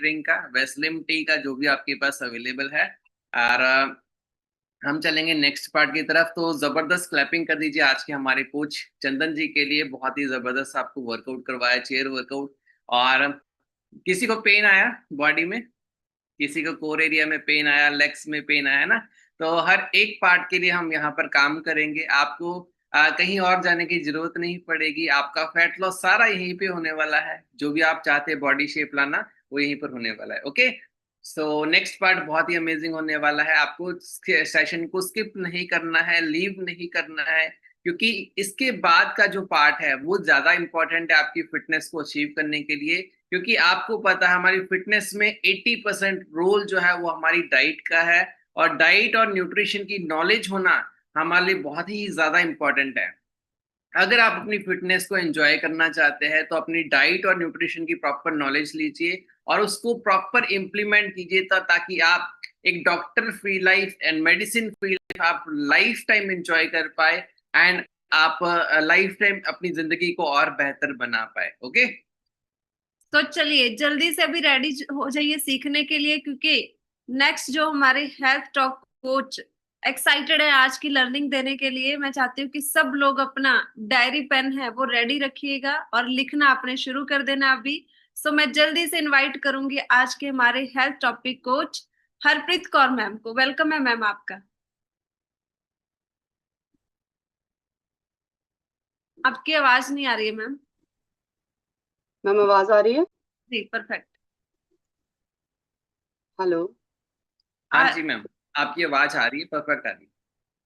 Drink का, Weslim T का, जो भी आपके पास अवेलेबल है। और हम चलेंगे नेक्स्ट पार्ट की तरफ। तो जबरदस्त क्लैपिंग कर दीजिए आज के हमारे कोच चंदन जी के लिए। बहुत ही जबरदस्त आपको वर्कआउट करवाया, चेयर वर्कआउट। और किसी को पेन आया बॉडी में, किसी को कोर एरिया में पेन आया, लेग्स में पेन आया ना, तो हर एक पार्ट के लिए हम यहाँ पर काम करेंगे। आपको कहीं और जाने की जरूरत नहीं पड़ेगी। आपका फैट लॉस सारा यहीं पे होने वाला है। जो भी आप चाहते हैं बॉडी शेप लाना, वो यहीं पर होने वाला है। ओके, सो नेक्स्ट पार्ट बहुत ही अमेजिंग होने वाला है। आपको सेशन को स्किप नहीं करना है, लीव नहीं करना है, क्योंकि इसके बाद का जो पार्ट है वो ज्यादा इंपॉर्टेंट है आपकी फिटनेस को अचीव करने के लिए। क्योंकि आपको पता है हमारी फिटनेस में 80% रोल जो है वो हमारी डाइट का है। और डाइट और न्यूट्रिशन की नॉलेज होना हमारे लिए बहुत ही ज्यादा इंपॉर्टेंट है। अगर आप अपनी फिटनेस को एंजॉय करना चाहते हैं तो अपनी डाइट और न्यूट्रिशन की प्रॉपर नॉलेज लीजिए और उसको प्रॉपर इम्प्लीमेंट कीजिए, ताकि आप एक doctor free life and medicine free life आप लाइफ टाइम एंजॉय कर पाए। एंड आप लाइफ टाइम अपनी जिंदगी को और बेहतर बना पाए। ओके, तो चलिए जल्दी से अभी रेडी हो जाइए सीखने के लिए, क्योंकि नेक्स्ट जो हमारे हेल्थ टॉक कोच एक्साइटेड है आज की लर्निंग देने के लिए। मैं चाहती हूँ कि सब लोग अपना डायरी पेन है वो रेडी रखिएगा और लिखना आपने शुरू कर देना अभी। सो मैं जल्दी से इनवाइट करूंगी आज के हमारे health topic coach Harpreet Kaur ma'am को। वेलकम है मैम आपका। आपकी आवाज नहीं आ रही है मैम। मैम आवाज आ रही है? जी परफेक्ट। हेलो। हाँ जी मैम, आपकी आवाज आ रही है, परफेक्ट आ रही है।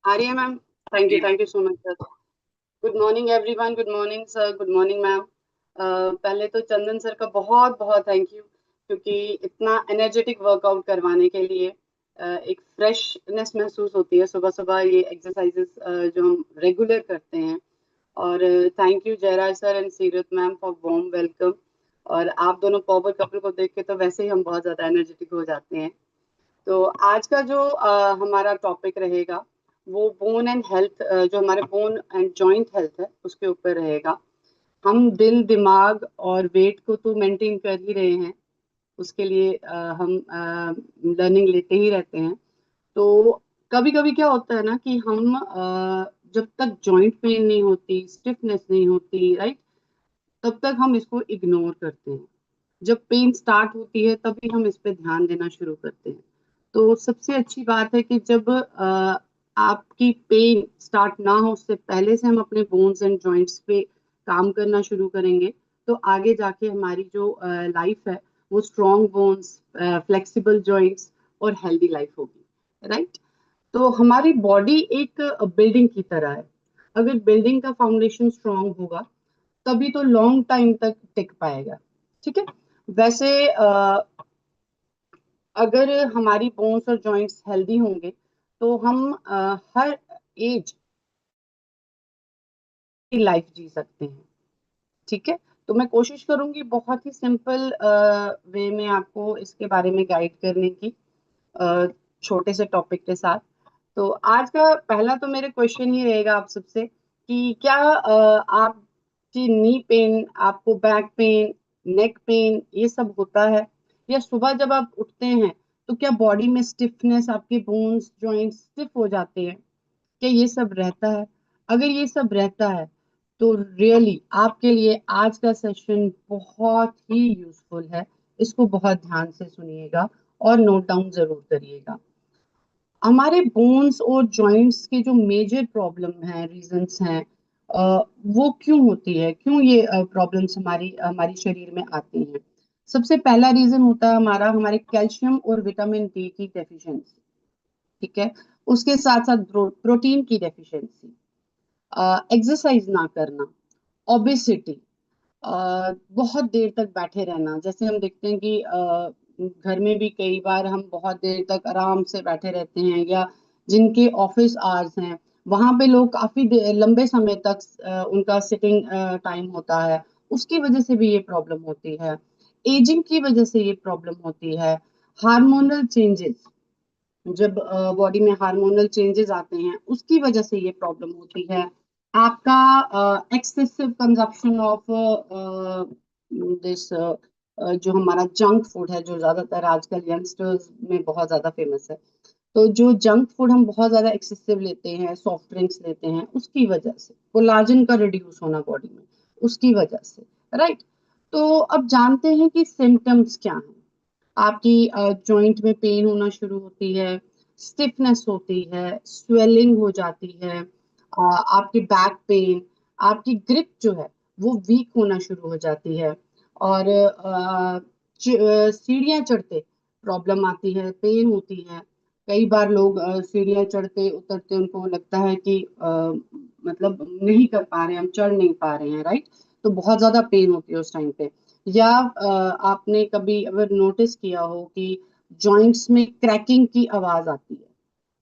आ रही है मैम? जी thank you so much sir. Good morning everyone, good morning sir, good morning ma'am. पहले तो चंदन सर का बहुत बहुत थैंक यू, क्योंकि इतना एनर्जेटिक वर्कआउट करवाने के लिए एक फ्रेशनेस महसूस होती है सुबह सुबह ये एक्सरसाइजेस जो हम रेगुलर करते हैं। और thank you Jayaraj sir and Seerat ma'am for warm welcome. और आप दोनों पावर कपल को देख के तो वैसे ही हम बहुत ज्यादा एनर्जेटिक हो जाते हैं। तो आज का जो हमारा टॉपिक रहेगा वो बोन एंड हेल्थ, जो हमारे बोन एंड जॉइंट हेल्थ है उसके ऊपर रहेगा। हम दिल दिमाग और वेट को तो मेंटेन कर ही रहे हैं, उसके लिए हम लर्निंग लेते ही रहते हैं। तो कभी कभी क्या होता है ना कि हम जब तक जॉइंट पेन नहीं होती, स्टिफनेस नहीं होती, राइट, तब तक हम इसको इग्नोर करते हैं। जब पेन स्टार्ट होती है तभी हम इस पे ध्यान देना शुरू करते हैं। तो सबसे अच्छी बात है कि जब आपकी पेन स्टार्ट ना हो उससे पहले से हम अपने बोन्स एंड जॉइंट्स पे काम करना शुरू करेंगे, तो आगे जाके हमारी जो लाइफ है वो स्ट्रॉन्ग बोन्स, फ्लेक्सिबल जॉइंट्स और हेल्दी लाइफ होगी, राइट। तो हमारी बॉडी एक बिल्डिंग की तरह है। अगर बिल्डिंग का फाउंडेशन स्ट्रांग होगा तभी तो लॉन्ग टाइम तक टिक पाएगा। ठीक है। वैसे अगर हमारी बोन्स और जॉइंट्स हेल्दी होंगे तो हम हर एज की लाइफ जी सकते हैं। ठीक है। तो मैं कोशिश करूंगी बहुत ही सिंपल वे में आपको इसके बारे में गाइड करने की, अ, छोटे से टॉपिक के साथ। तो आज का पहला तो मेरे क्वेश्चन ही रहेगा आप सबसे कि क्या आपकी नी पेन, आपको बैक पेन, नेक पेन ये सब होता है? या सुबह जब आप उठते हैं तो क्या बॉडी में स्टिफनेस, आपके बोन्स जॉइंट्स स्टिफ हो जाते हैं? क्या ये सब रहता है? अगर ये सब रहता है तो रियली आपके लिए आज का सेशन बहुत ही यूजफुल है। इसको बहुत ध्यान से सुनिएगा और नोट डाउन जरूर करिएगा। हमारे बोन्स और जॉइंट्स के जो मेजर प्रॉब्लम है, रीजंस हैं, वो क्यों होती है, क्यों ये प्रॉब्लम्स हमारी हमारी शरीर में आती हैं? सबसे पहला रीजन होता है हमारा हमारे कैल्शियम और विटामिन डी की डेफिशिएंसी। ठीक है। उसके साथ साथ प्रोटीन की डेफिशिएंसी, एक्सरसाइज ना करना, ओबेसिटी, बहुत देर तक बैठे रहना। जैसे हम देखते हैं कि घर में भी कई बार हम बहुत देर तक आराम से बैठे रहते हैं, या जिनके ऑफिस आवर्स हैं वहां पे लोग काफी लंबे समय तक उनका सिटिंग टाइम होता है, उसकी वजह से भी ये प्रॉब्लम होती है। एजिंग की वजह से ये प्रॉब्लम होती है। हार्मोनल चेंजेस, जब बॉडी में हार्मोनल चेंजेस आते हैं उसकी वजह से ये प्रॉब्लम होती है। आपका एक्सेसिव कंजप्शन ऑफ दिस जो हमारा जंक फूड है, जो ज्यादातर आजकल यंगस्टर्स में बहुत ज्यादा फेमस है, तो जो जंक फूड हम बहुत ज्यादा एक्सेसिव लेते हैं, सॉफ्ट ड्रिंक्स लेते हैं, उसकी वजह से कोलाजन का रिड्यूस होना बॉडी में, उसकी वजह से, राइट। तो अब जानते हैं कि सिम्टम्स क्या हैं। आपकी जॉइंट में पेन होना शुरू होती है, स्टिफनेस होती है, स्वेलिंग हो जाती है, आपकी बैक पेन, आपकी ग्रिप जो है वो वीक होना शुरू हो जाती है, और सीढ़ियाँ चढ़ते प्रॉब्लम आती है, पेन होती है। कई बार लोग सीढ़ियाँ चढ़ते उतरते उनको लगता है कि मतलब नहीं कर पा रहे हैं, हम चढ़ नहीं पा रहे हैं, राइट। तो बहुत ज्यादा पेन होती है उस टाइम पे। या आपने कभी अगर नोटिस किया हो कि जॉइंट्स में क्रैकिंग की आवाज आती है,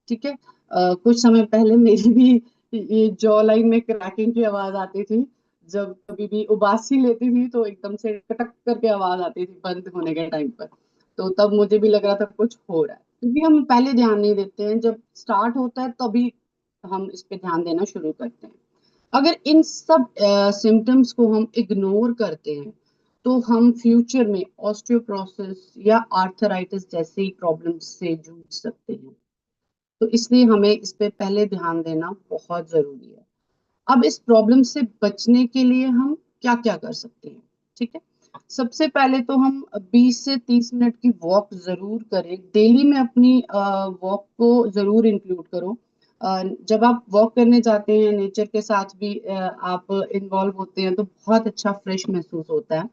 ठीक है। कुछ समय पहले मेरी भी ये जॉ लाइन में क्रैकिंग की आवाज आती थी। जब कभी भी उबासी लेती थी तो एकदम से कटक करके आवाज आती थी बंद होने के टाइम पर। तो तब मुझे भी लग रहा था कुछ हो रहा है, क्योंकि हम पहले ध्यान नहीं देते हैं, जब स्टार्ट होता है तभी हम इस पे ध्यान देना शुरू करते हैं। अगर इन सब सिम्टम्स को हम इग्नोर करते हैं तो हम फ्यूचर में ऑस्टियोपोरोसिस या आर्थराइटिस जैसी प्रॉब्लम्स से जूझ सकते हैं। तो इसलिए हमें इस पे पहले ध्यान देना बहुत जरूरी है। अब इस प्रॉब्लम से बचने के लिए हम क्या क्या कर सकते हैं, ठीक है। सबसे पहले तो हम 20 से 30 मिनट की वॉक जरूर करें। डेली में अपनी वॉक को जरूर इंक्लूड करो। जब आप वॉक करने जाते हैं, नेचर के साथ भी आप इन्वॉल्व होते हैं, तो बहुत अच्छा फ्रेश महसूस होता है।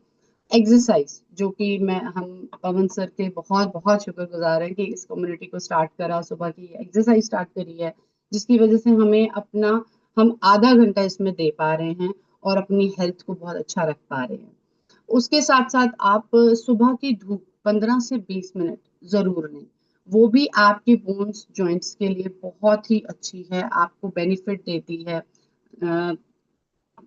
एक्सरसाइज, जो कि मैं हम पवन सर के बहुत बहुत शुक्रगुजार हैं कि इस कम्युनिटी को स्टार्ट करा, सुबह की एक्सरसाइज स्टार्ट करी है, जिसकी वजह से हमें अपना हम आधा घंटा इसमें दे पा रहे हैं और अपनी हेल्थ को बहुत अच्छा रख पा रहे हैं। उसके साथ साथ आप सुबह की धूप 15 से 20 मिनट जरूर लें। वो भी आपके बोन्स जॉइंट्स के लिए बहुत ही अच्छी है, आपको बेनिफिट देती है।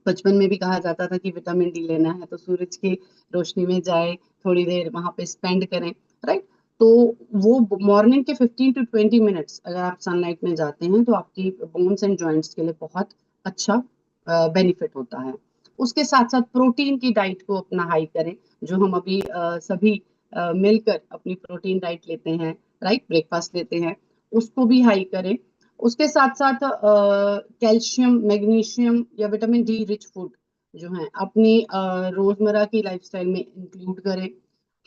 बचपन में भी कहा जाता था कि विटामिन डी लेना है तो सूरज की रोशनी में जाए, थोड़ी देर वहां पे स्पेंड करें, राइट। तो वो मॉर्निंग के 15 to 20 मिनट्स अगर आप सनलाइट में जाते हैं तो आपकी बोन्स एंड जॉइंट्स के लिए बहुत अच्छा बेनिफिट होता है। उसके साथ साथ प्रोटीन की डाइट को अपना हाई करें, जो हम अभी सभी मिलकर अपनी प्रोटीन डाइट लेते हैं, राइट, ब्रेकफास्ट लेते हैं, उसको भी हाई करें। उसके साथ साथ कैल्शियम, मैग्नीशियम या विटामिन डी रिच फूड जो है अपनी रोजमर्रा की लाइफस्टाइल में इंक्लूड करें।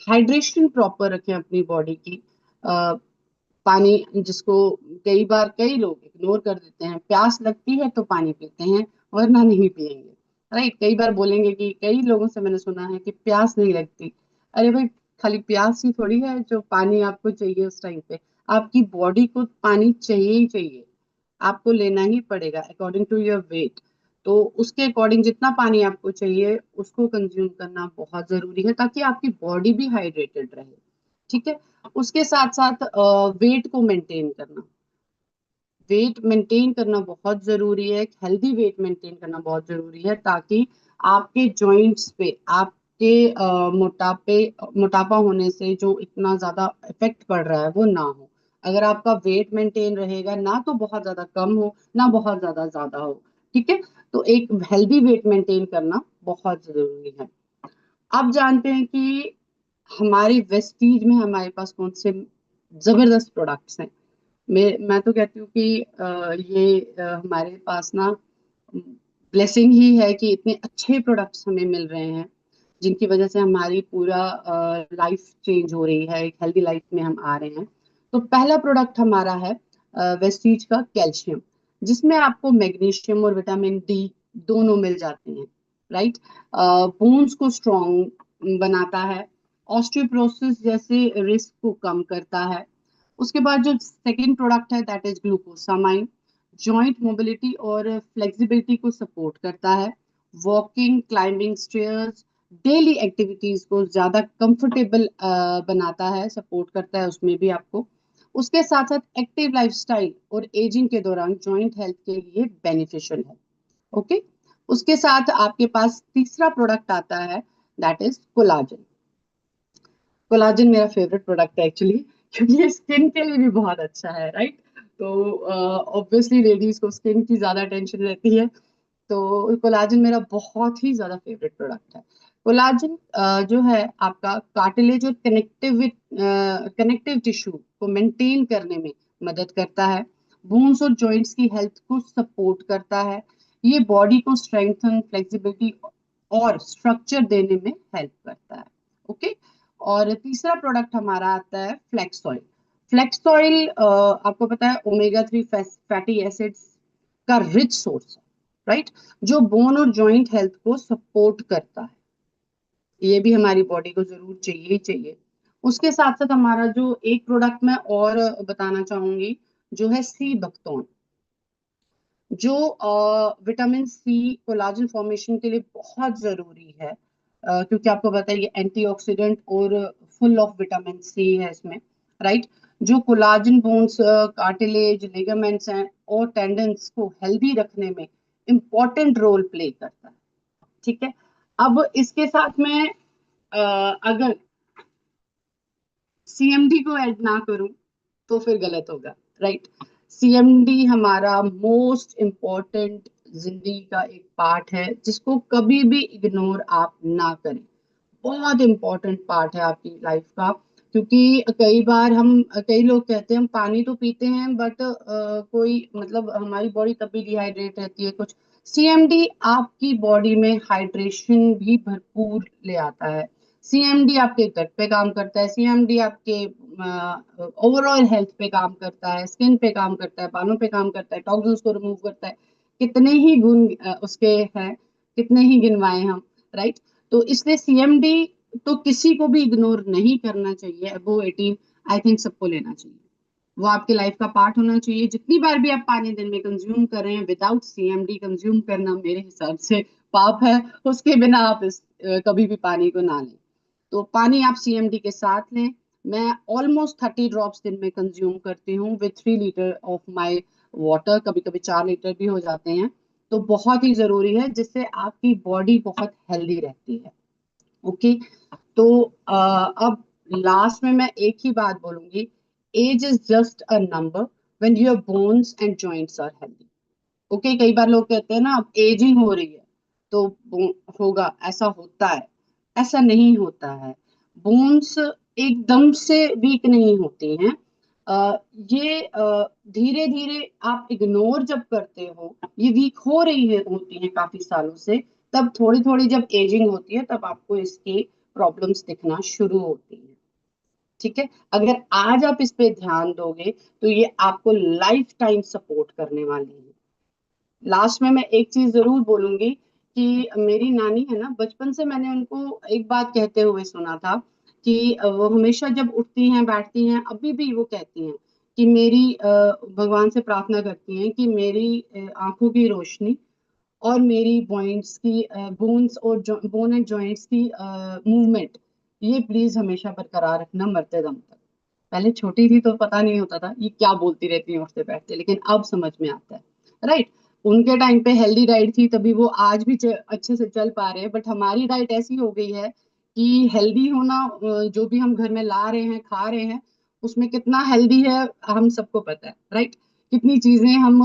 हाइड्रेशन प्रॉपर रखें अपनी बॉडी की। अ, पानी, जिसको कई बार कई लोग इग्नोर कर देते हैं, प्यास लगती है तो पानी पीते हैं वरना नहीं पिएंगे, राइट। कई बार बोलेंगे कि कई लोगों से मैंने सुना है कि प्यास नहीं लगती। अरे भाई, खाली प्यास ही थोड़ी है जो पानी आपको चाहिए उस टाइम पे। आपकी बॉडी को पानी चाहिए ही चाहिए, आपको लेना ही पड़ेगा अकॉर्डिंग टू योर वेट। तो उसके अकॉर्डिंग जितना पानी आपको चाहिए उसको कंज्यूम करना बहुत जरूरी है, ताकि आपकी बॉडी भी हाइड्रेटेड रहे, ठीक है। उसके साथ साथ वेट को मेंटेन करना, वेट मेंटेन करना बहुत जरूरी है। एक हेल्दी वेट मेंटेन करना बहुत जरूरी है, ताकि आपके जॉइंट्स पे आपके मोटापा होने से जो इतना ज्यादा इफेक्ट पड़ रहा है वो ना हो। अगर आपका वेट मेंटेन रहेगा, ना तो बहुत ज्यादा कम हो ना बहुत ज्यादा ज्यादा हो, ठीक है। तो एक हेल्दी वेट मेंटेन करना बहुत जरूरी है। आप जानते हैं कि हमारी वेस्टीज में हमारे पास कौन से जबरदस्त प्रोडक्ट्स हैं। मैं तो कहती हूँ कि ये हमारे पास ना ब्लेसिंग ही है कि इतने अच्छे प्रोडक्ट्स हमें मिल रहे हैं, जिनकी वजह से हमारी पूरा लाइफ चेंज हो रही है, एक हेल्दी लाइफ में हम आ रहे हैं। तो पहला प्रोडक्ट हमारा है वेस्टीज का कैल्शियम, जिसमें आपको मैग्नीशियम और विटामिन डी दोनों मिल जाते हैं, राइट। बोन्स को स्ट्रॉन्ग बनाता है, ऑस्टियोपोरोसिस जैसे रिस्क को कम करता है। उसके बाद जो सेकंड प्रोडक्ट है that is glucosamine, joint mobility और फ्लेक्सिबिलिटी को सपोर्ट करता है। Walking, climbing stairs, daily activities को ज्यादा कंफर्टेबल बनाता है, सपोर्ट करता है उसमें भी आपको। उसके साथ साथ एक्टिव लाइफस्टाइल और एजिंग के दौरान जॉइंट हेल्थ के लिए बेनिफिशियल है, ओके। उसके साथ आपके पास तीसरा प्रोडक्ट आता है दैट इज कोलाजन। कोलाजन मेरा फेवरेट प्रोडक्ट है एक्चुअली, क्योंकि ये स्किन के लिए भी बहुत अच्छा है, राइट। तो ऑब्वियसली लेडीज को स्किन की ज्यादा टेंशन रहती है, तो कोलाजन मेरा बहुत ही ज्यादा फेवरेट प्रोडक्ट है। कोलाजन जो है आपका कार्टिलेज और कनेक्टिव टिश्यू को मेंटेन करने में मदद करता है। बोन्स और जॉइंट्स की हेल्थ को सपोर्ट करता है। ये बॉडी को स्ट्रेंथन, फ्लेक्सिबिलिटी और स्ट्रक्चर देने में हेल्प करता है। ओके। और तीसरा प्रोडक्ट हमारा आता है फ्लेक्स ऑयल। फ्लेक्स ऑयल आपको पता है ओमेगा 3 फैटी एसिड्स का रिच सोर्स है, राइट, जो बोन और जॉइंट हेल्थ को सपोर्ट करता है। ये भी हमारी बॉडी को जरूर चाहिए ही चाहिए। उसके साथ साथ हमारा जो एक प्रोडक्ट मैं और बताना चाहूंगी, जो है सी बकथोर्न, जो विटामिन सी कोलाजन फॉर्मेशन के लिए बहुत जरूरी है। क्योंकि आपको पता है ये एंटीऑक्सीडेंट और फुल ऑफ विटामिन सी है इसमें, राइट, जो कोलाजन बोन्स, कार्टिलेज, लिगामेंट्स हैं और टेंडन्स को हेल्दी रखने में इंपॉर्टेंट रोल प्ले करता है। ठीक है। अब इसके साथ में अगर सीएमडी को ऐड ना करूं तो फिर गलत होगा, राइट। सीएमडी हमारा मोस्ट इम्पोर्टेंट जिंदगी का एक पार्ट है, जिसको कभी भी इग्नोर आप ना करें। बहुत इंपॉर्टेंट पार्ट है आपकी लाइफ का। क्योंकि कई लोग कहते हैं हम पानी तो पीते हैं बट कोई मतलब हमारी बॉडी तब भी डिहाइड्रेट रहती है कुछ। सीएमडी आपकी बॉडी में हाइड्रेशन भी भरपूर ले आता है। सीएमडी आपके गट पे काम करता है। सीएमडी आपके ओवरऑल हेल्थ पे काम करता है, स्किन पे काम करता है, बालों पे काम करता है, टॉक्सिन्स को रिमूव करता है। कितने ही गुण उसके हैं, कितने ही गिनवाए हम, राइट। तो इसलिए सीएमडी तो किसी को भी इग्नोर नहीं करना चाहिए। अबो 18 आई थिंक सबको लेना चाहिए। वो आपके लाइफ का पार्ट होना चाहिए। जितनी बार भी आप पानी दिन में कंज्यूम कर रहे हैं, विदाउट सीएमडी कंज्यूम करना मेरे हिसाब से पाप है। उसके बिना आप कभी भी पानी को ना लें। तो पानी आप सीएमडी के साथ लें। मैं ऑलमोस्ट 30 ड्रॉप्स दिन में कंज्यूम करती हूँ with 3 litre of my water. कभी कभी 4 लीटर भी हो जाते हैं। तो बहुत ही जरूरी है, जिससे आपकी बॉडी बहुत हेल्दी रहती है। ओके। तो अब लास्ट में मैं एक ही बात बोलूंगी, age is just a number when your bones and joints are healthy. Okay. कई बार लोग कहते हैं ना अब एजिंग हो रही है तो होगा, ऐसा होता है, ऐसा नहीं होता है। बोन्स एकदम से वीक नहीं होती हैं। ये धीरे धीरे आप इग्नोर जब करते हो, ये वीक हो रही है होती हैं काफी सालों से, तब थोड़ी थोड़ी जब एजिंग होती है तब आपको इसकी प्रॉब्लम्स दिखना शुरू होती हैं। ठीक है। अगर आज आप इस पे ध्यान दोगे तो ये आपको लाइफ टाइम सपोर्ट करने वाली है। लास्ट में मैं एक चीज जरूर बोलूंगी कि मेरी नानी है ना, बचपन से मैंने उनको एक बात कहते हुए सुना था कि वो हमेशा जब उठती हैं बैठती हैं, अभी भी वो कहती हैं कि भगवान से प्रार्थना करती हैं कि मेरी आंखों की रोशनी और मेरी पॉइंट्स की बोन्स और बोन एंड जॉइंट्स की मूवमेंट, ये प्लीज हमेशा बरकरार रखना मरते दम तक। पहले छोटी थी तो पता नहीं होता था ये क्या बोलती रहती है उठते बैठते, लेकिन अब समझ में आता है, राइट। उनके टाइम पे हेल्दी डाइट थी तभी वो आज भी अच्छे से चल पा रहे हैं। बट हमारी डाइट ऐसी हो गई है कि हेल्दी होना, जो भी हम घर में ला रहे हैं खा रहे हैं, उसमें कितना हेल्दी है हम सबको पता है, राइट। कितनी चीजें हम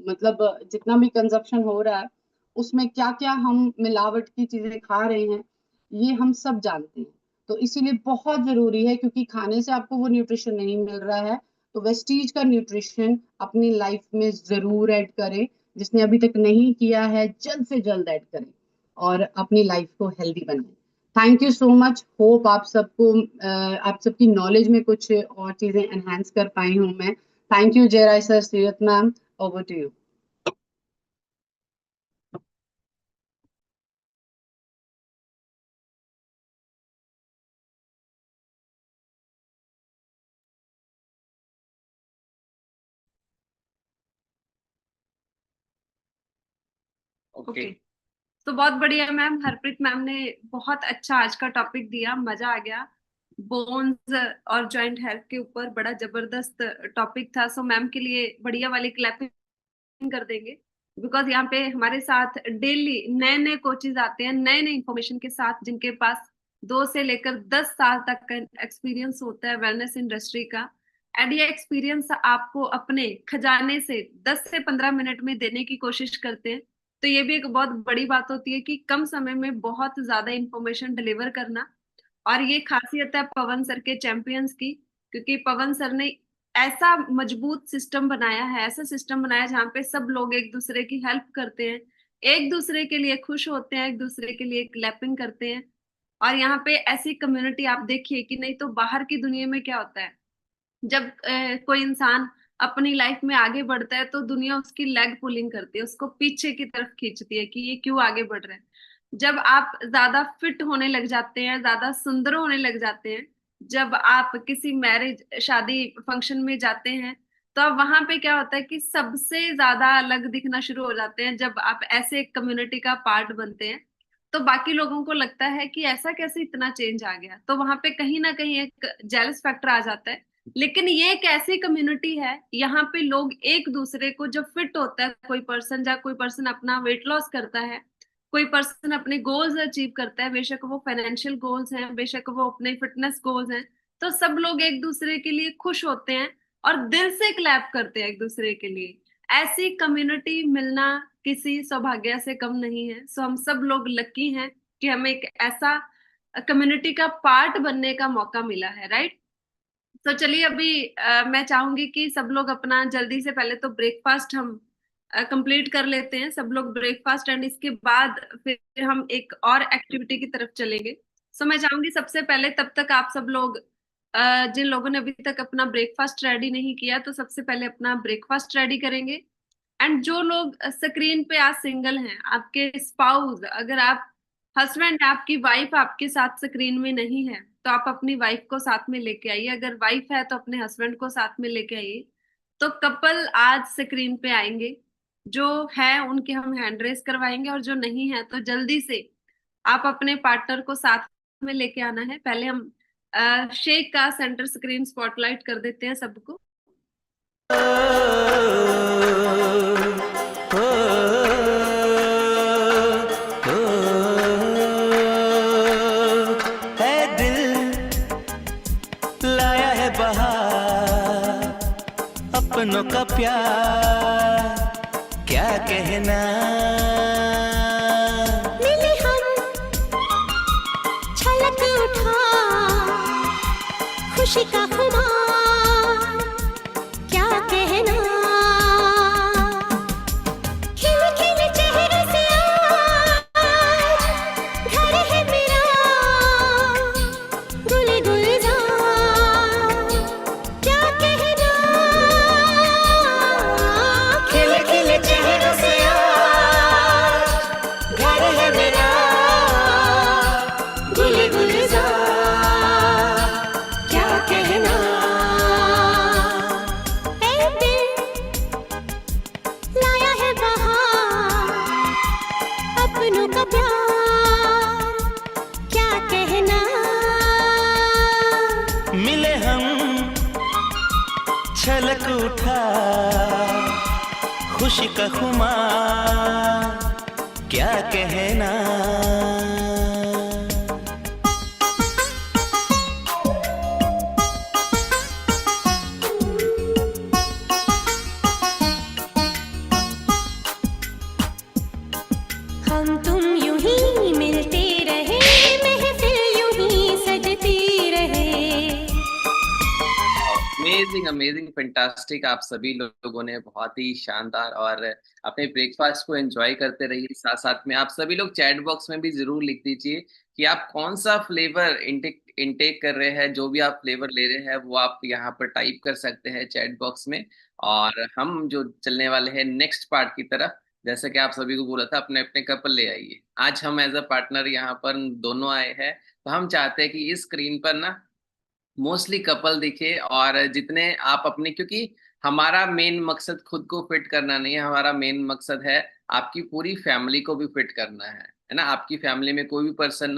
मतलब जितना भी कंजप्शन हो रहा है उसमें क्या क्या हम मिलावट की चीजें खा रहे हैं, ये हम सब जानते हैं। तो इसीलिए बहुत जरूरी है, क्योंकि खाने से आपको वो न्यूट्रिशन नहीं मिल रहा है, तो वेस्टीज का न्यूट्रिशन अपनी लाइफ में जरूर ऐड करें। जिसने अभी तक नहीं किया है जल्द से जल्द ऐड करें और अपनी लाइफ को हेल्दी बनाएं। Thank you so much. Hope आप सबकी नॉलेज में कुछ और चीजें एनहांस कर पाई हूँ मैं। Thank you Jai Rai sir, Seerat ma'am, over to you. Okay. Okay. तो बहुत बढ़िया मैम, हरप्रीत मैम ने बहुत अच्छा आज का टॉपिक दिया, मजा आ गया। बोन्स और जॉइंट हेल्थ के ऊपर बड़ा जबरदस्त टॉपिक था। सो मैम के लिए बढ़िया वाली क्लैपिंग कर देंगे, बिकॉज यहाँ पे हमारे साथ डेली नए नए कोचेज आते हैं नए नए इंफॉर्मेशन के साथ, जिनके पास 2 से लेकर 10 साल तक का एक्सपीरियंस होता है वेलनेस इंडस्ट्री का। एंड ये एक्सपीरियंस आपको अपने खजाने से 10 से 15 मिनट में देने की कोशिश करते हैं। तो ये भी एक बहुत बड़ी बात होती है कि कम समय में बहुत ज्यादा इंफॉर्मेशन डिलीवर करना। और ये खासियत है पवन सर के चैंपियंस की, क्योंकि पवन सर ने ऐसा मजबूत सिस्टम बनाया है, ऐसा सिस्टम बनाया जहाँ पे सब लोग एक दूसरे की हेल्प करते हैं, एक दूसरे के लिए खुश होते हैं, एक दूसरे के लिए क्लैपिंग करते हैं। और यहाँ पे ऐसी कम्युनिटी आप देखिए कि नहीं तो बाहर की दुनिया में क्या होता है, जब कोई इंसान अपनी लाइफ में आगे बढ़ता है तो दुनिया उसकी लेग पुलिंग करती है, उसको पीछे की तरफ खींचती है कि ये क्यों आगे बढ़ रहा है। जब आप ज्यादा फिट होने लग जाते हैं, ज्यादा सुंदर होने लग जाते हैं, जब आप किसी मैरिज शादी फंक्शन में जाते हैं, तो अब वहां पे क्या होता है कि सबसे ज्यादा अलग दिखना शुरू हो जाते हैं। जब आप ऐसे कम्युनिटी का पार्ट बनते हैं तो बाकी लोगों को लगता है कि ऐसा कैसे इतना चेंज आ गया, तो वहां पे कहीं ना कहीं एक जेलस फैक्टर आ जाता है। लेकिन ये एक ऐसी कम्युनिटी है, यहाँ पे लोग एक दूसरे को, जब फिट होता है कोई पर्सन, या कोई पर्सन अपना वेट लॉस करता है, कोई पर्सन अपने गोल्स अचीव करता है, बेशक वो फाइनेंशियल गोल्स हैं, बेशक वो अपने फिटनेस गोल्स हैं, तो सब लोग एक दूसरे के लिए खुश होते हैं और दिल से क्लैप करते हैं एक दूसरे के लिए। ऐसी कम्युनिटी मिलना किसी सौभाग्य से कम नहीं है। सो हम सब लोग लकी हैं कि हमें एक ऐसा कम्युनिटी का पार्ट बनने का मौका मिला है, राइट। तो चलिए अभी मैं चाहूंगी कि सब लोग अपना जल्दी से पहले तो ब्रेकफास्ट हम कंप्लीट कर लेते हैं, सब लोग ब्रेकफास्ट, एंड इसके बाद फिर हम एक और एक्टिविटी की तरफ चलेंगे। सो मैं चाहूंगी सबसे पहले, तब तक आप सब लोग जिन लोगों ने अभी तक अपना ब्रेकफास्ट रेडी नहीं किया, तो सबसे पहले अपना ब्रेकफास्ट रेडी करेंगे। एंड जो लोग स्क्रीन पे आज सिंगल हैं, आपके स्पाउस, अगर आप हस्बैंड, आपकी वाइफ आपके साथ स्क्रीन में नहीं है, तो आप अपनी वाइफ को साथ में लेके आइए। अगर वाइफ है तो अपने हस्बैंड को साथ में लेके आइए। तो कपल आज स्क्रीन पे आएंगे, जो है उनके हम हैंड रेस करवाएंगे, और जो नहीं है तो जल्दी से आप अपने पार्टनर को साथ में लेके आना है। पहले हम शेक का सेंटर स्क्रीन स्पॉटलाइट कर देते हैं सबको। अपनों का प्यार क्या कहना, मिले हम छलक उठा खुशी का खुमार क्या कहना, खिल खिल चेहरे से आज घर है मेरा गुल गुलजार क्या कहना, खिल खिल चेहरे से आज घर है मेरा गुल गुलजार क्या कहना, ऐ दिल लाया है बहार अपनों का प्यार क्या कहना, मिले हम छलक उठा खुशी का खुमार क्या कहना। हम तुम यूं ही मिलते रहे, महफिल यूं ही सजती रहे। Amazing amazing fantastic. आप सभी लोगों ने बहुत ही शानदार और अपने ब्रेकफास्ट को एंजॉय करते रहिए। साथ साथ में आप सभी लोग चैट बॉक्स में भी जरूर लिख दीजिए कि आप कौन सा फ्लेवर इंटेक कर रहे हैं। जो भी आप फ्लेवर ले रहे हैं वो आप यहाँ पर टाइप कर सकते हैं चैट बॉक्स में। और हम जो चलने वाले हैं नेक्स्ट पार्ट की तरफ, जैसे कि आप सभी को बोला था, अपने अपने कपल ले आइए। आज हम एज अ पार्टनर यहाँ पर दोनों आए हैं, तो हम चाहते हैं कि इस स्क्रीन पर ना मोस्टली कपल दिखे। और जितने आप अपने, क्योंकि हमारा मेन मकसद खुद को फिट करना नहीं है, हमारा मेन मकसद है आपकी पूरी फैमिली को भी फिट करना है ना। आपकी फैमिली में कोई भी पर्सन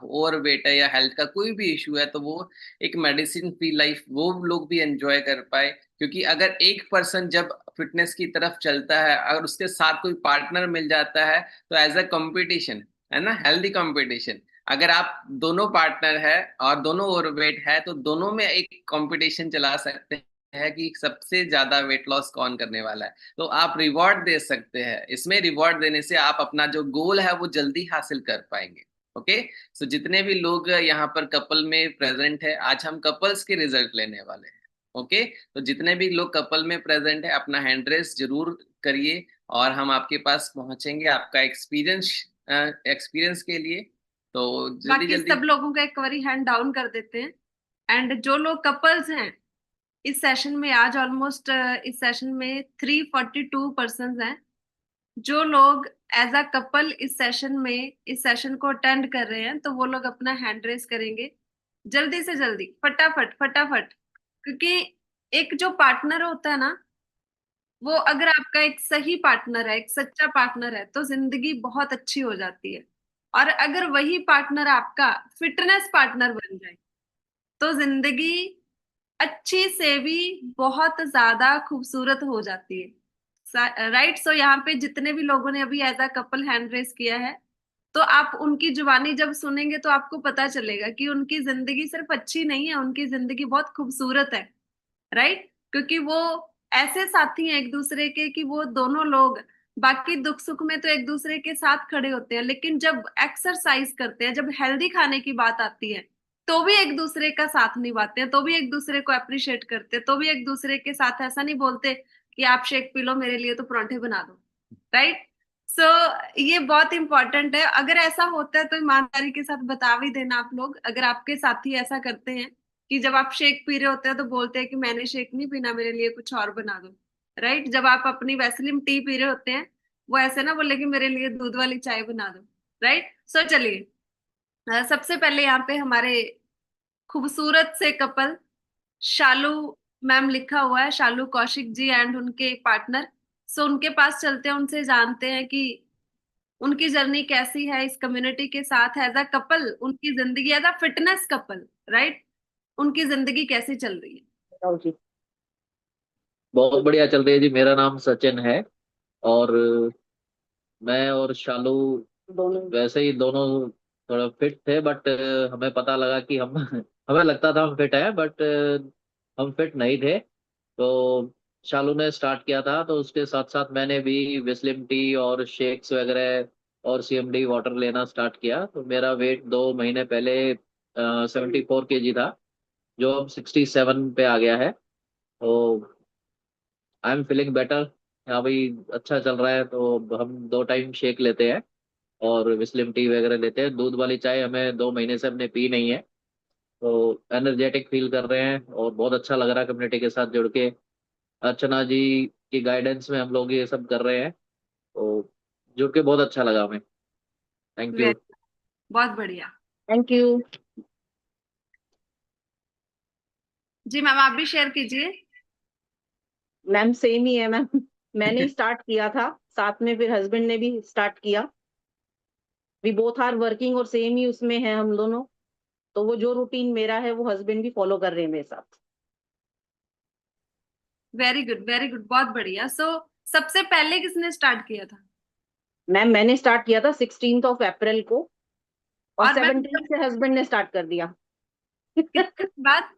ओवर वेट है या हेल्थ का कोई भी इशू है, तो वो एक मेडिसिन फ्री लाइफ वो लोग भी एंजॉय कर पाए। क्योंकि अगर एक पर्सन जब फिटनेस की तरफ चलता है, अगर उसके साथ कोई पार्टनर मिल जाता है, तो एज अ कंपटीशन है ना, हेल्दी कंपटीशन। अगर आप दोनों पार्टनर है और दोनों ओवरवेट है, तो दोनों में एक कंपटीशन चला सकते है कि सबसे ज्यादा वेट लॉस कौन करने वाला है, तो आप रिवॉर्ड दे सकते हैं। इसमें रिवॉर्ड देने से आप अपना जो गोल है वो जल्दी हासिल कर पाएंगे। ओके, सो जितने भी लोग यहाँ पर कपल में प्रेजेंट है, आज हम कपल्स के रिजल्ट लेने वाले हैं। ओके, तो जितने भी लोग कपल में प्रेजेंट है अपना हैंड रेस जरूर करिए, और हम आपके पास पहुंचेंगे आपका एक्सपीरियंस के लिए। तो जल्दी बाकी जल्दी सब लोगों का एक बारी हैंड डाउन कर देते हैं। एंड जो लोग कपल्स हैं इस सेशन में, आज ऑलमोस्ट इस सेशन में 342 पर्सन हैं। जो लोग एज अ कपल इस सेशन को अटेंड कर रहे हैं, तो वो लोग अपना हैंड रेस करेंगे जल्दी से जल्दी, फटाफट फटाफट। क्योंकि एक जो पार्टनर होता है ना, वो अगर आपका एक सही पार्टनर है, एक सच्चा पार्टनर है, तो जिंदगी बहुत अच्छी हो जाती है। और अगर वही पार्टनर आपका फिटनेस पार्टनर बन जाए, तो जिंदगी अच्छी से भी बहुत ज्यादा खूबसूरत हो जाती है। राइट, सो यहाँ पे जितने भी लोगों ने अभी एज अ कपल हैंड रेस किया है, तो आप उनकी जुबानी जब सुनेंगे तो आपको पता चलेगा कि उनकी जिंदगी सिर्फ अच्छी नहीं है, उनकी जिंदगी बहुत खूबसूरत है। राइट, क्योंकि वो ऐसे साथी हैं एक दूसरे के कि वो दोनों लोग बाकी दुख सुख में तो एक दूसरे के साथ खड़े होते हैं, लेकिन जब एक्सरसाइज करते हैं, जब हेल्दी खाने की बात आती है, तो भी एक दूसरे का साथ निभाते हैं, तो भी एक दूसरे को अप्रिशिएट करते हैं, तो भी एक दूसरे के साथ ऐसा नहीं बोलते कि आप शेक पी लो मेरे लिए तो परांठे बना दो। राइट, सो ये बहुत इंपॉर्टेंट है। अगर ऐसा होता है तो ईमानदारी के साथ बता भी देना आप लोग, अगर आपके साथी ऐसा करते हैं कि जब आप शेक पी रहे होते हैं तो बोलते हैं कि मैंने शेक नहीं पीना, मेरे लिए कुछ और बना दो। राइट, जब आप अपनी वैसलीन टी पी रहे होते हैं, वो ऐसे ना बोले कि मेरे लिए दूध वाली चाय बना दो। राइट, सो चलिए, सबसे पहले यहाँ पे हमारे खूबसूरत से कपल शालू मैम लिखा हुआ है, शालू कौशिक जी एंड उनके पार्टनर। सो उनके पास चलते हैं, उनसे जानते हैं कि उनकी जर्नी कैसी है इस कम्युनिटी के साथ एज अ कपल, उनकी जिंदगी as a fitness couple. Right, उनकी जिंदगी कैसी चल रही है। बताओ जी। बहुत बढ़िया चल रही है जी। मेरा नाम सचिन है और मैं और शालू दोनों वैसे ही दोनों थोड़ा फिट थे, बट हमें पता लगा कि हम हमें लगता था हम फिट हैं, बट हम फिट नहीं थे। तो शालू ने स्टार्ट किया था, तो उसके साथ साथ मैंने भी विस्लिम टी और शेक्स वगैरह और सीएमडी वाटर लेना स्टार्ट किया। तो मेरा वेट 2 महीने पहले 74 kg था, जो अब 67 पे आ गया है। तो आई एम फीलिंग बेटर। हाँ भाई, अच्छा चल रहा है। तो हम 2 टाइम शेक लेते हैं और विस्लिम टी वगैरह लेते हैं। दूध वाली चाय हमें 2 महीने से हमने पी नहीं है। तो एनर्जेटिक फील कर रहे हैं और बहुत अच्छा लग रहा है कम्युनिटी के साथ जुड़ के। अर्चना जी की गाइडेंस में हम लोग ये सब कर रहे हैं, तो जुड़ के बहुत अच्छा लगा हमें। Thank you. बहुत बढ़िया। Thank you. जी मैम, आप भी शेयर कीजिए। मैम सेम ही है मैम। मैंने स्टार्ट किया था, साथ में फिर हस्बैंड ने भी स्टार्ट किया। वी बोथ आर वर्किंग और सेम ही उसमें है हम दोनों। तो वो जो रूटीन मेरा है वो हस्बैंड भी फॉलो कर रहे हैं मेरे साथ। वेरी गुड, वेरी गुड, बहुत बढ़िया। सो सबसे पहले किसने स्टार्ट किया था। मैम मैंने स्टार्ट किया था 16 अप्रैल को, और और मैम 17 से हस्बैंड ने स्टार्ट कर दिया। बाद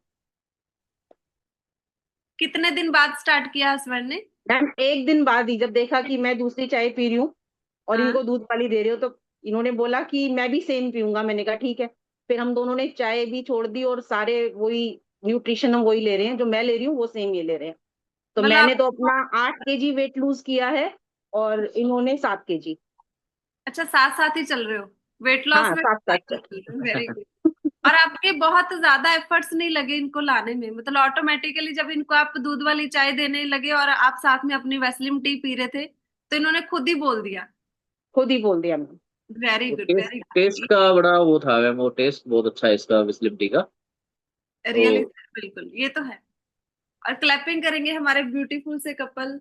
कितने दिन बाद स्टार्ट किया हस्बैंड ने। मैम एक दिन बाद ही, जब देखा कि मैं दूसरी चाय पी रही हूँ और हाँ। इनको दूध वाली दे रही हूँ, तो इन्होंने बोला कि मैं भी सेम पीऊंगा। मैंने कहा ठीक है। फिर हम दोनों ने चाय भी छोड़ दी और सारे वही न्यूट्रिशन हम वही ले रहे हैं, जो मैं ले रही हूँ वो सेम ये ले रहे हैं। तो मतलब मैंने तो अपना 8 kg वेट लूज किया है और इन्होंने 7 kg। अच्छा, साथ साथ ही चल रहे हो वेट लॉस हाँ में। साथ साथ। Very good. और आपके बहुत ज्यादा एफर्ट्स नहीं लगे इनको लाने में, मतलब ऑटोमेटिकली जब इनको आप दूध वाली चाय देने लगे और आप साथ में अपनी वैसलीन टी पी रहे थे, तो इन्होंने खुद ही बोल दिया। खुद ही बोल दिया मैम। वेरी वो good, taste very taste good. का बड़ा वो था मैम, वो टेस्ट बहुत अच्छा है इसका, विस्लिम टी का। रियली, तो बिल्कुल, ये तो है। और क्लैपिंग करेंगे हमारे ब्यूटीफुल से couple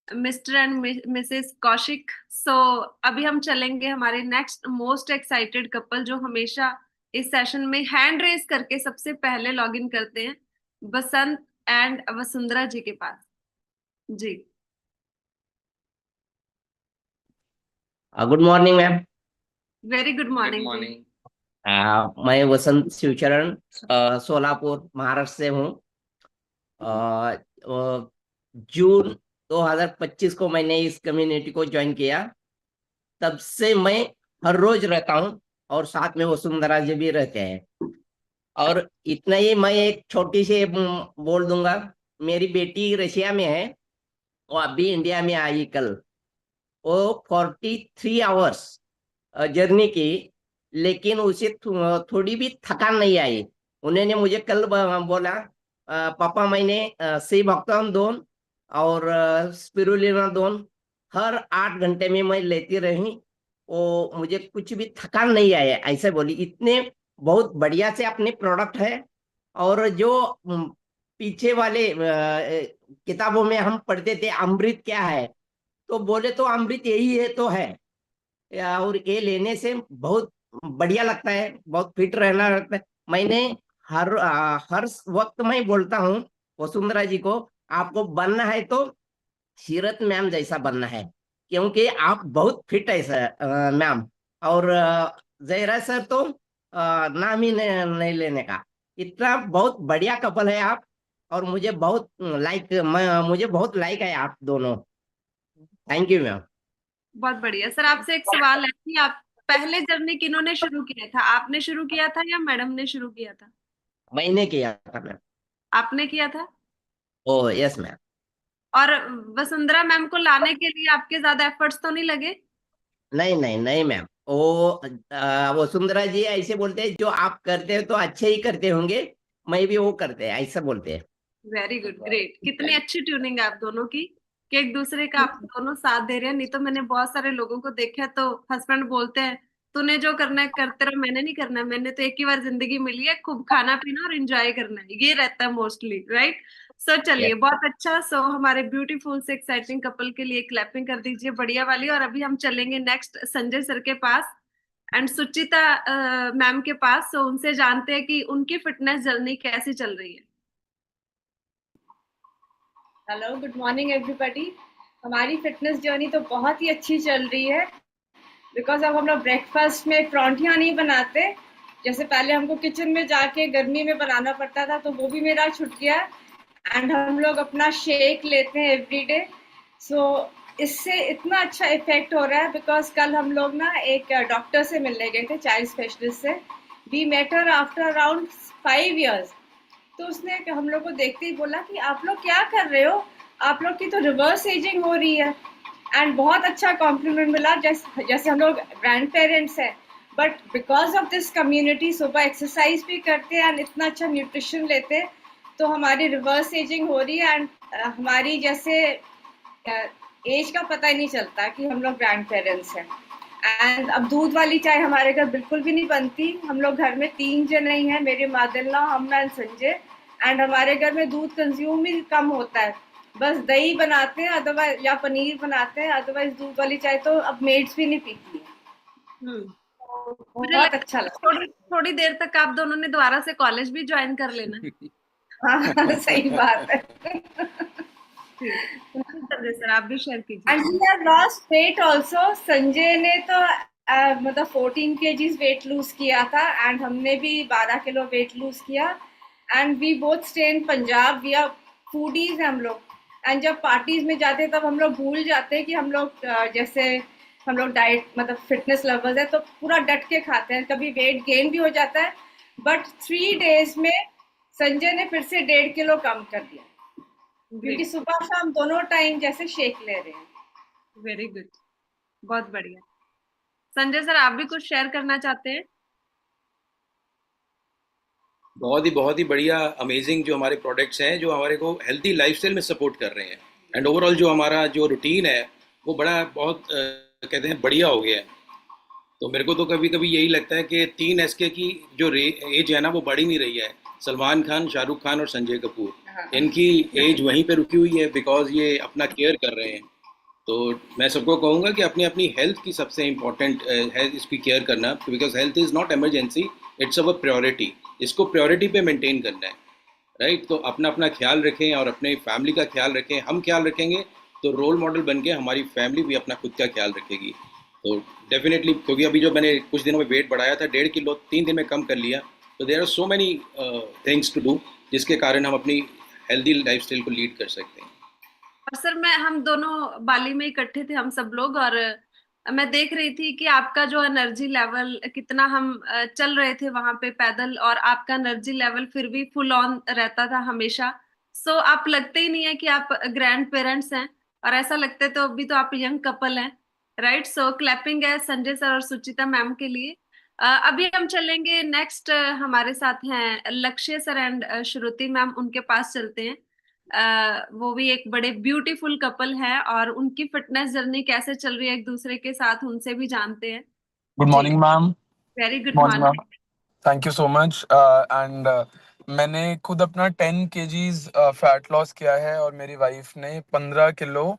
mister and missus Kaushik. So अभी हम चलेंगे हमारे नेक्स्ट मोस्ट एक्साइटेड कपल, जो हमेशा इस सेशन में हैंड रेस करके सबसे पहले लॉग इन करते हैं, बसंत एंड वसुंधरा जी के पास। जी good morning ma'am. Very good good morning जी। मॉर्निंग। मैं वसंत शिवचरण सोलापुर महाराष्ट्र से हूँ। जून 2025 को मैंने इस कम्युनिटी को ज्वाइन किया। तब से मैं हर रोज रहता हूँ और साथ में वसुंधरा जी भी रहते हैं। और इतना ही मैं एक छोटी सी बोल दूंगा, मेरी बेटी रशिया में है, वो अभी इंडिया में आई कल। वो 43 आवर्स जर्नी की, लेकिन उसे थोड़ी भी थकान नहीं आई। उन्होंने मुझे कल बोला, पापा मैंने सी भक्तम 2 और स्पिरुलिना 2 हर 8 घंटे में मैं लेती रही, वो मुझे कुछ भी थकान नहीं आया, ऐसे बोली। इतने बहुत बढ़िया से अपने प्रोडक्ट है। और जो पीछे वाले किताबों में हम पढ़ते थे अमृत क्या है, तो बोले तो अमृत यही है तो है। और ये लेने से बहुत बढ़िया लगता है, बहुत फिट रहना लगता है। मैंने हर वक्त मैं बोलता हूँ वसुंधरा जी को, आपको बनना है तो सीरत मैम जैसा बनना है, क्योंकि आप बहुत फिट है सर मैम। और जयराज सर तो नाम ही नहीं लेने का, इतना बहुत बढ़िया कपल है आप। और मुझे बहुत लाइक है आप दोनों। Thank you ma'am. बहुत बढ़िया सर। आपसे एक सवाल है कि आप पहले जर्नी किन्होंने शुरू किया था, आपने शुरू किया था या मैडम ने शुरू किया था? मैंने किया था मैम। आपने किया था। ओ यस मैम। और वसुंधरा मैम को लाने के लिए आपके ज्यादा एफर्ट्स तो नहीं लगे? नहीं नहीं नहीं मैम, वो वसुंधरा जी ऐसे बोलते हैं, जो आप करते हो तो अच्छे ही करते होंगे, मैं भी वो करते हैं, ऐसा बोलते हैं। Very good, great. कितनी अच्छी ट्यूनिंग है आप दोनों की कि एक दूसरे का आप दोनों साथ दे रहे हैं। नहीं तो मैंने बहुत सारे लोगों को देखा है, तो हस्बैंड बोलते हैं तूने जो करना है करते रहो, मैंने नहीं करना है, मैंने तो एक ही बार जिंदगी मिली है, खूब खाना पीना और एंजॉय करना है, ये रहता है मोस्टली, राइट? सो चलिए, बहुत अच्छा। सो हमारे ब्यूटीफुल से एक्साइटिंग कपल के लिए क्लैपिंग कर दीजिए, बढ़िया वाली। और अभी हम चलेंगे नेक्स्ट संजय सर के पास एंड सुचिता मैम के पास। सो उनसे जानते हैं कि उनकी फिटनेस जर्नी कैसी चल रही है। Hello, good morning everybody. हमारी फिटनेस जर्नी तो बहुत ही अच्छी चल रही है, बिकॉज अब हम लोग ब्रेकफास्ट में परौंठियाँ नहीं बनाते। जैसे पहले हमको किचन में जाके गर्मी में बनाना पड़ता था, तो वो भी मेरा छूट गया। एंड हम लोग अपना शेक लेते हैं एवरीडे। सो इससे इतना अच्छा इफेक्ट हो रहा है, बिकॉज कल हम लोग ना एक डॉक्टर से मिलने गए थे, चाइल्ड स्पेशलिस्ट से। We met her after around 5 years। तो उसने हम लोग को देखते ही बोला कि आप लोग क्या कर रहे हो, आप लोग की तो रिवर्स एजिंग हो रही है। एंड बहुत अच्छा कॉम्प्लीमेंट मिला, जैसे हम लोग ग्रैंड पेरेंट्स हैं, but because of this community सुबह एक्सरसाइज भी करते हैं एंड इतना अच्छा न्यूट्रिशन लेते हैं, तो हमारी रिवर्स एजिंग हो रही है। एंड हमारी जैसे एज का पता ही नहीं चलता कि हम लोग ग्रैंड पेरेंट्स हैं। एंड अब दूध वाली चाय हमारे घर बिल्कुल भी नहीं बनती। हम लोग घर में 3 जने ही हैं, मेरे मदर-इन-लॉ, हम, मैं, संजय। एंड हमारे घर में दूध कंज्यूम ही कम होता है, बस दही बनाते हैं अदरवाइज, या पनीर बनाते हैं, अदरवाइज दूध वाली चाय तो अब मेड्स भी नहीं पीती है। बहुत अच्छा लगा। थोड़ी देर तक आप दोनों ने दोबारा से कॉलेज भी ज्वाइन कर लेना। हाँ, सही बात है। संजय सर, आप भी शेयर कीजिए। And we have lost weight also. Sanjay ने तो मतलब 14 kgs वेट लूज किया था, एंड हमने भी 12 किलो वेट लूज किया। And we both stay in Punjab, we are foodies हम लोग। एंड जब पार्टीज में जाते हैं तब हम लोग भूल जाते हैं कि हम लोग जैसे हम लोग डाइट मतलब फिटनेस लवर्स है, तो पूरा डट के खाते हैं। कभी वेट गेन भी हो जाता है, बट 3 days में संजय ने फिर से 1.5 किलो कम कर दिया, क्योंकि सुबह शाम दोनों टाइम जैसे शेक ले रहे हैं। वेरी गुड, बहुत बढ़िया। संजय सर, आप भी कुछ शेयर करना चाहते हैं? बहुत ही बढ़िया, अमेजिंग जो हमारे प्रोडक्ट्स हैं, जो हमारे को हेल्दी लाइफस्टाइल में सपोर्ट कर रहे हैं। एंड ओवरऑल जो हमारा जो रूटीन है वो बहुत कहते हैं बढ़िया हो गया है। तो मेरे को तो कभी कभी यही लगता है कि 3 SK की जो एज है ना, वो बढ़ ही नहीं रही है। सलमान खान, शाहरुख खान और संजय कपूर, इनकी एज वहीं पे रुकी हुई है, बिकॉज ये अपना केयर कर रहे हैं। तो मैं सबको कहूँगा कि अपनी अपनी हेल्थ की सबसे इम्पोर्टेंट है इसकी केयर करना, because health is not emergency, it's our priority. इसको प्रायोरिटी पे मेंटेन करना है, राइट? तो अपना अपना ख्याल रखें और अपने फैमिली का ख्याल रखें। हम ख्याल रखेंगे तो रोल मॉडल बन के हमारी फैमिली भी अपना खुद का ख्याल रखेगी। तो डेफिनेटली, क्योंकि अभी जो मैंने कुछ दिनों में वेट बढ़ाया था, 1.5 किलो 3 दिन में कम कर लिया। तो there are so many things to do, जिसके कारण हम अपनी हेल्दी लाइफस्टाइल को लीड कर सकते हैं। और सर हम दोनों बाली में इकट्ठे थे हम सब लोग, और मैं देख रही थी कि आपका जो एनर्जी लेवल कितना, हम चल रहे थे वहां पे पैदल, और आपका एनर्जी लेवल फिर भी फुल ऑन रहता था हमेशा। सो आप लगते ही नहीं है कि आप ग्रैंड पेरेंट्स हैं, और ऐसा लगते तो अभी तो आप यंग कपल हैं, राइट। सो क्लैपिंग है संजय सर और सुचिता मैम के लिए। अभी हम चलेंगे नेक्स्ट, हमारे साथ हैं लक्ष्य सर एंड श्रुति मैम, उनके पास चलते हैं। वो भी एक बड़े ब्यूटीफुल कपल है, और उनकी फिटनेस जर्नी कैसे चल रही है एक दूसरे के साथ, उनसे भी जानते हैं। Good morning ma'am. Very good morning ma'am, morning. Thank you so much. And मैंने खुद अपना 10 kgs फैट लॉस किया है, और मेरी वाइफ ने 15 किलो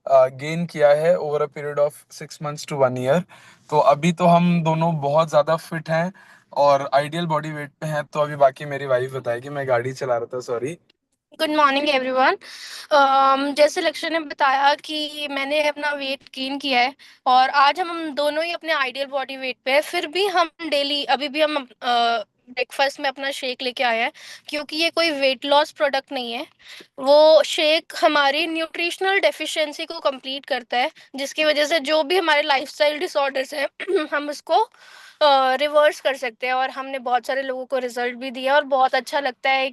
गेन किया है over a period of 6 months to 1 year। तो अभी तो हम दोनों बहुत ज़्यादा फिट हैं और आइडियल बॉडी वेट पे हैं। तो अभी बाकी मेरी वाइफ बताएगी, मैं गाड़ी चला रहा था, सॉरी। Good morning everyone. जैसे लक्ष्य ने बताया कि मैंने अपना वेट गेन किया है, और आज हम दोनों ही अपने आइडियल बॉडी वेट पे है। फिर भी हम डेली अभी भी हम ब्रेकफास्ट में अपना शेक लेके आए हैं, क्योंकि ये कोई वेट लॉस प्रोडक्ट नहीं है। वो शेक हमारी न्यूट्रिशनल डेफिशिएंसी को कंप्लीट करता है, जिसकी वजह से जो भी हमारे लाइफस्टाइल डिसऑर्डर्स हैं हम उसको रिवर्स कर सकते हैं। और हमने बहुत सारे लोगों को रिजल्ट भी दिया, और बहुत अच्छा लगता है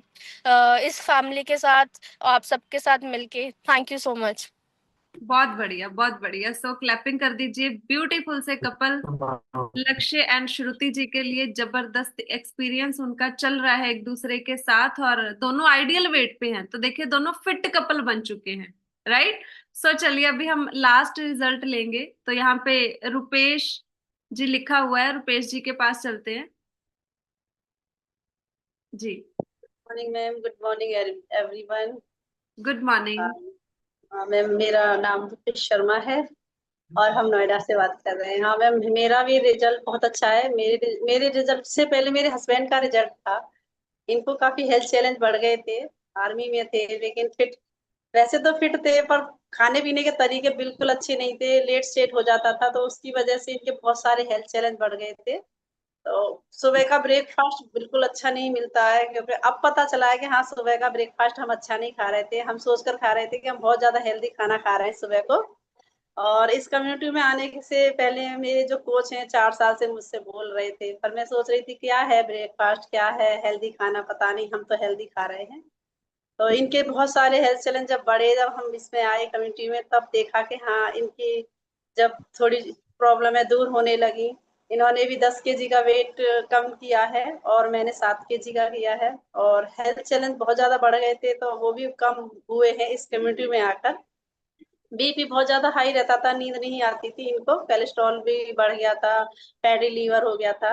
इस फैमिली के साथ, आप सबके साथ मिलके। Thank you so much. बहुत बढ़िया, बहुत बढ़िया। सो क्लैपिंग कर दीजिए ब्यूटीफुल से कपल लक्ष्य एंड श्रुति जी के लिए। जबरदस्त एक्सपीरियंस उनका चल रहा है एक दूसरे के साथ, और दोनों आइडियल वेट पे हैं, तो देखिए दोनों फिट कपल बन चुके हैं, राइट। सो चलिए अभी हम लास्ट रिजल्ट लेंगे। तो यहाँ पे रुपेश जी लिखा हुआ है, रुपेश जी के पास चलते हैं जी। Morning ma'am, good morning everyone. Good morning ma'am, मेरा नाम रुपेश शर्मा है और हम नोएडा से बात कर रहे हैं। हाँ मैम, मेरा भी रिजल्ट बहुत अच्छा है। मेरे रिजल्ट से पहले मेरे हस्बैंड का रिजल्ट था। इनको काफी हेल्थ चैलेंज बढ़ गए थे, आर्मी में थे, लेकिन फिट, वैसे तो फिट थे, पर खाने पीने के तरीके बिल्कुल अच्छे नहीं थे, लेट सेट हो जाता था, तो उसकी वजह से इनके बहुत सारे हेल्थ चैलेंज बढ़ गए थे। तो सुबह का ब्रेकफास्ट बिल्कुल अच्छा नहीं मिलता है, क्योंकि अब पता चला है कि हाँ, सुबह का ब्रेकफास्ट हम अच्छा नहीं खा रहे थे। हम सोचकर खा रहे थे कि हम बहुत ज्यादा हेल्दी खाना खा रहे हैं सुबह को। और इस कम्युनिटी में आने से पहले मेरे जो कोच हैं 4 साल से मुझसे बोल रहे थे, पर मैं सोच रही थी क्या है ब्रेकफास्ट, क्या है हेल्दी खाना, पता नहीं, हम तो हेल्दी खा रहे हैं। तो इनके बहुत सारे हेल्थ चैलेंज जब बढ़े, जब हम इसमें आए कम्युनिटी में, तब देखा कि हाँ, इनकी जब थोड़ी प्रॉब्लम है दूर होने लगी। इन्होंने भी 10 kg का वेट कम किया है, और मैंने 7 kg का किया है, और हेल्थ चैलेंज बहुत ज्यादा बढ़ गए थे, तो वो भी कम हुए हैं इस कम्युनिटी में आकर। बीपी बहुत ज्यादा हाई रहता था, नींद नहीं आती थी इनको, कोलेस्ट्रॉल भी बढ़ गया था, फैटी लीवर हो गया था,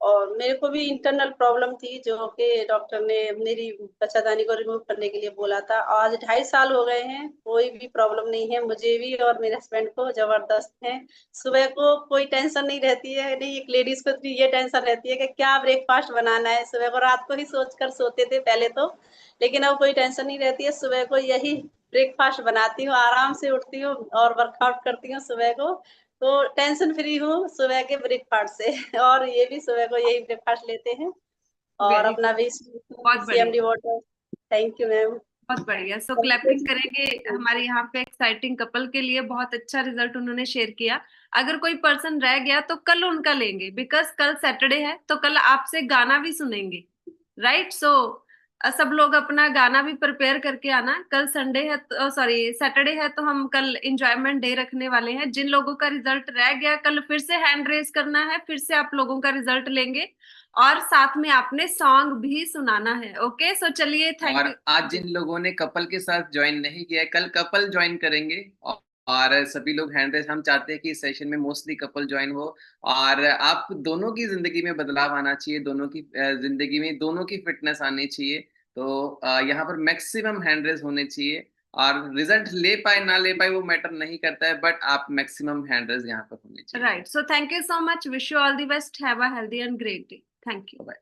और मेरे को भी इंटरनल प्रॉब्लम थी, जो कि डॉक्टर ने मेरी बच्चादानी को रिमूव करने के लिए बोला था। आज 2.5 साल हो गए हैं, कोई भी प्रॉब्लम नहीं है मुझे भी, और मेरे हस्बैंड को जबरदस्त है। सुबह को कोई टेंशन नहीं रहती है, नहीं, एक लेडीज को भी ये टेंशन रहती है कि क्या ब्रेकफास्ट बनाना है। सुबह को रात को ही सोचकर सोते थे पहले तो, लेकिन अब कोई टेंशन नहीं रहती है। सुबह को यही ब्रेकफास्ट बनाती हूँ, आराम से उठती हूँ और वर्कआउट करती हूँ सुबह को, तो टेंशन फ्री हूँ सुबह के ब्रेकफास्ट से। और ये भी सुबह को यही ब्रेकफास्ट लेते हैं, और अपना भी CMD water. Thank you ma'am. बहुत बढ़िया। सो क्लैपिंग करेंगे हमारे यहाँ पे एक्साइटिंग कपल के लिए। बहुत अच्छा रिजल्ट उन्होंने शेयर किया। अगर कोई पर्सन रह गया तो कल उनका लेंगे, बिकॉज कल सैटरडे है, तो कल आपसे गाना भी सुनेंगे, राइट। सो सब लोग अपना गाना भी प्रिपेयर करके आना। कल संडे है, तो सॉरी सैटरडे है, तो हम कल एंजॉयमेंट डे रखने वाले हैं। जिन लोगों का रिजल्ट रह गया, कल फिर से हैंड रेज करना है, फिर से आप लोगों का रिजल्ट लेंगे, और साथ में आपने सॉन्ग भी सुनाना है। ओके, सो चलिए, थैंक यू। आज जिन लोगों ने कपल के साथ ज्वाइन नहीं किया है, कल कपल ज्वाइन करेंगे, और सभी लोग हैंड रेस। हम चाहते हैं कि इस सेशन में मोस्टली कपल ज्वाइन हो, और आप दोनों की जिंदगी में बदलाव आना चाहिए, दोनों की जिंदगी में दोनों की फिटनेस आनी चाहिए। तो यहाँ पर मैक्सिमम हैंड रेस होने चाहिए, और रिजल्ट ले पाए ना ले पाए वो मैटर नहीं करता है, बट आप मैक्सिमम हैंड रेस यहाँ पर होने चाहिए। Right. So thank you so much, wish you all the best, have a healthy and great day. Thank you. Bye.